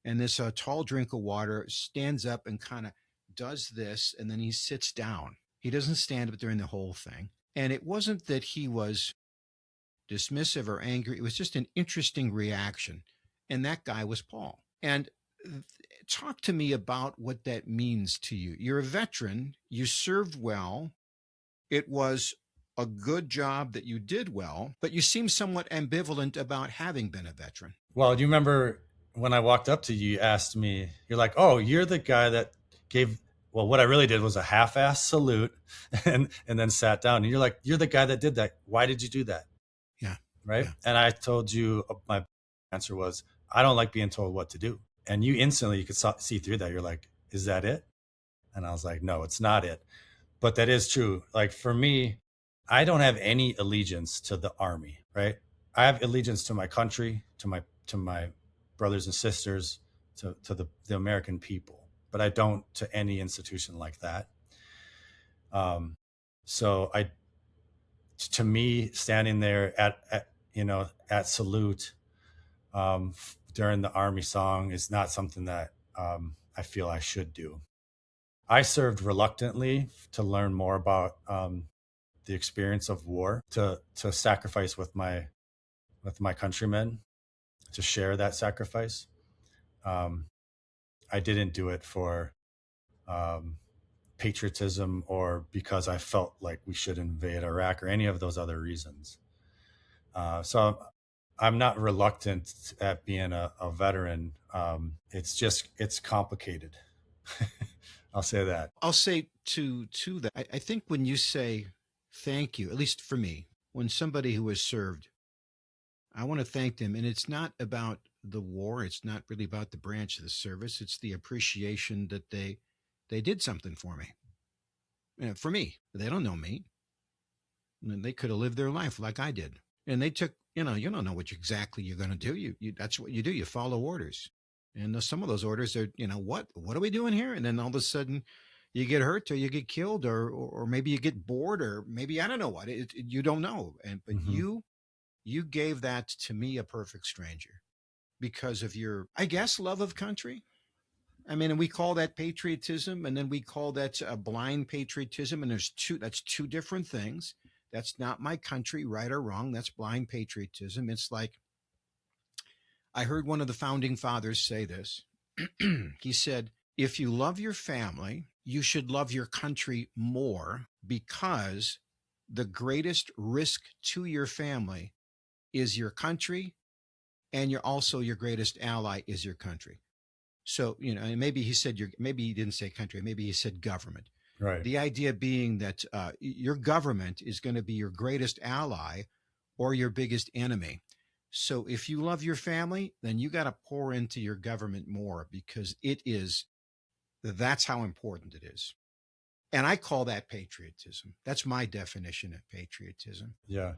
And this tall drink of water, stands up and kind of does this, and then he sits down. He doesn't stand up during the whole thing. And it wasn't that he was dismissive or angry. It was just an interesting reaction. And that guy was Paul. And talk to me about what that means to you. You're a veteran. You served well. It was a good job that you did well, but you seem somewhat ambivalent about having been a veteran. Well, do you remember when I walked up to you, you asked me, you're like, oh, you're the guy that gave, well, what I really did was a half-ass salute and then sat down. And you're like, you're the guy that did that. Why did you do that? Yeah. Right. Yeah. And I told you, my answer was, I don't like being told what to do. And you instantly, you could see through that. You're like, is that it? And I was like, no, it's not it. But that is true. Like for me, I don't have any allegiance to the army, right? I have allegiance to my country, to my brothers and sisters, to the American people, but I don't to any institution like that. So to me, standing there at salute during the Army song is not something that I feel I should do. I served reluctantly to learn more about the experience of war, to sacrifice with my countrymen, to share that sacrifice. I didn't do it for patriotism or because I felt like we should invade Iraq or any of those other reasons. So I'm not reluctant at being a veteran. It's complicated. I'll say that. I'll say to that, I think when you say thank you, at least for me, when somebody who has served, I want to thank them. And it's not about the war. It's not really about the branch of the service. It's the appreciation that they did something for me. For me, they don't know me. And they could have lived their life like I did. And they took, you don't know what exactly you're going to do. You that's what you do. You follow orders. And some of those orders are, what are we doing here? And then all of a sudden you get hurt or you get killed or maybe you get bored or maybe, I don't know what, you don't know. But you gave that to me, a perfect stranger, because of your, I guess, love of country. I mean, and we call that patriotism, and then we call that a blind patriotism. And that's two different things. That's not my country, right or wrong. That's blind patriotism. It's like, I heard one of the founding fathers say this. He said, if you love your family, you should love your country more, because the greatest risk to your family is your country, and your greatest ally is your country. So, and maybe he said maybe he didn't say country, maybe he said government. Right. The idea being that your government is going to be your greatest ally or your biggest enemy. So if you love your family, then you got to pour into your government more, because that's how important it is. And I call that patriotism. That's my definition of patriotism. Yeah.